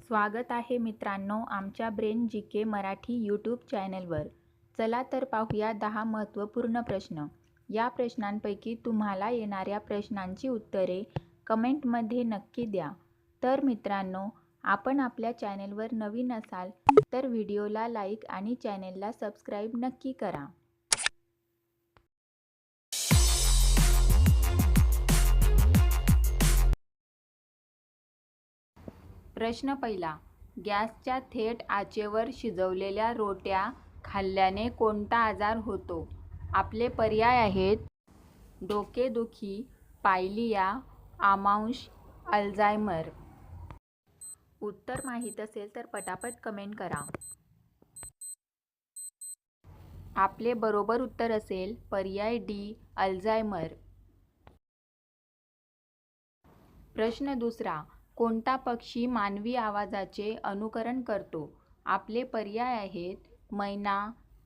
स्वागत आहे मित्रांनो आमच्या ब्रेन जी के मराठी यूट्यूब चॅनलवर. चला तर पाहूया 10 महत्त्वपूर्ण प्रश्न. या प्रश्नांपैकी तुम्हाला येणाऱ्या प्रश्नांची उत्तरे कमेंटमध्ये नक्की द्या. तर मित्रांनो, आपण आपल्या चॅनलवर नवीन असाल तर व्हिडिओला लाईक आणि चॅनलला सबस्क्राईब नक्की करा. प्रश्न पहिला. गॅसच्या थेट आचेवर शिजवलेल्या रोट्या खाल्ल्याने कोणता आजार होतो? आपले पर्याय आहेत डोकेदुखी, पायलिया, आमांश, अल्झायमर. उत्तर माहीत असेल तर पटापट कमेंट करा. आपले बरोबर उत्तर असेल पर्याय डी, अल्झायमर. प्रश्न दुसरा. कोणता पक्षी मानवी आवाजाचे अनुकरण करतो? आपले पर्याय आहेत मैना,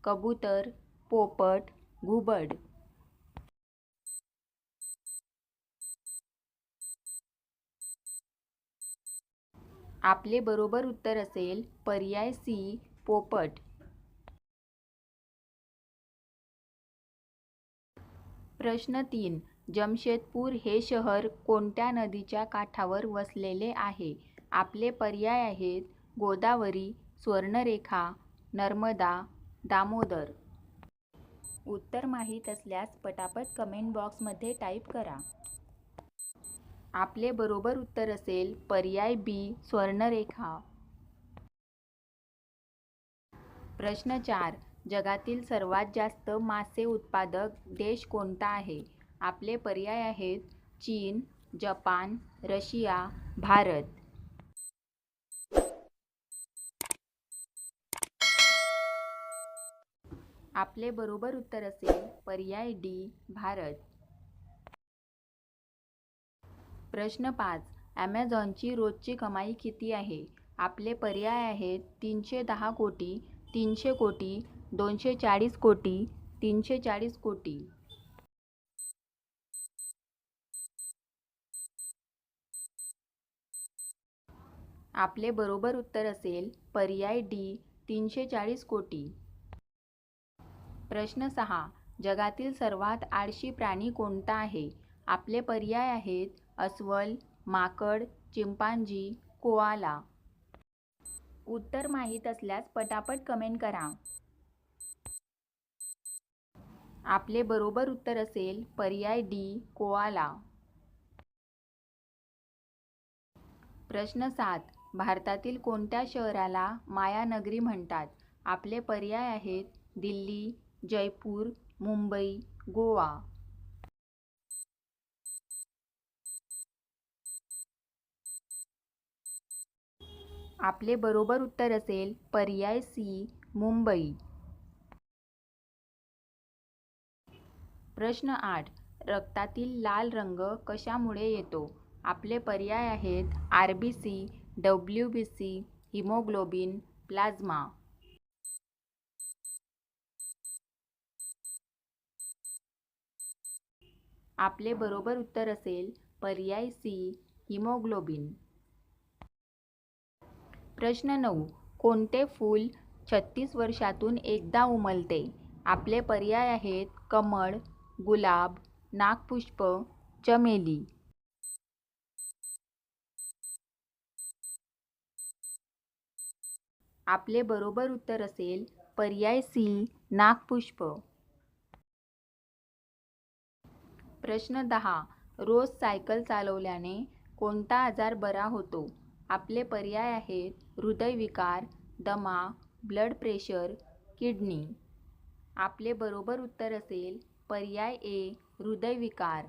कबूतर, पोपट, घुबड. आपले बरोबर उत्तर असेल पर्याय सी, पोपट. प्रश्न 3. जमशेदपूर हे शहर कोणत्या नदीच्या काठावर वसलेले आहे? आपले पर्याय आहेत गोदावरी, स्वर्णरेखा, नर्मदा, दामोदर. उत्तर माहीत असल्यास पटापट कमेंट बॉक्समध्ये टाईप करा. आपले बरोबर उत्तर असेल पर्याय बी, स्वर्णरेखा. प्रश्न 4. जगातील सर्वात जास्त मासे उत्पादक देश कोणता आहे? आपले पर्याय आहेत चीन, जपान, रशिया, भारत. आपले बरोबर उत्तर असेल पर्याय डी, भारत. प्रश्न 5. ॲमेझॉनची रोजची कमाई किती आहे? आपले पर्याय आहेत 310 कोटी, 300 कोटी, 240 कोटी, 340 कोटी. आपले बरोबर उत्तर असेल पर्याय डी, 340 कोटी. प्रश्न 6. जगातील सर्वात आळशी प्राणी कोणता आहे? आपले पर्याय आहेत अस्वल, माकड, चिंपांझी, कोआला. उत्तर माहीत असल्यास पटापट कमेंट करा. आपले बरोबर उत्तर असेल पर्याय डी, कोआला. प्रश्न 7. भारतातील कोणत्या शहराला मायानगरी म्हणतात? आपले पर्याय आहेत दिल्ली, जयपूर, मुंबई, गोवा. आपले बरोबर उत्तर असेल पर्याय सी, मुंबई. प्रश्न 8. रक्तातील लाल रंग कशामुळे येतो? आपले पर्याय आहेत आरबीसी, डब्ल्यूबीसी, हिमोग्लोबिन, प्लाझ्मा. आपले बरोबर उत्तर असेल पर्याय सी, हिमोग्लोबिन. प्रश्न 9. कोणते फूल 36 वर्षातून एकदा उमलते? आपले पर्याय आहेत कमळ, गुलाब, नागपुष्प, चमेली. आपले बरोबर उत्तर असेल पर्याय सी, नागपुष्प. प्रश्न 10. रोज सायकल चालवल्याने कोणता आजार बरा होतो? आपले पर्याय आहेत हृदयविकार, दमा, ब्लड प्रेशर, किडनी. आपले बरोबर उत्तर असेल पर्याय ए, हृदयविकार.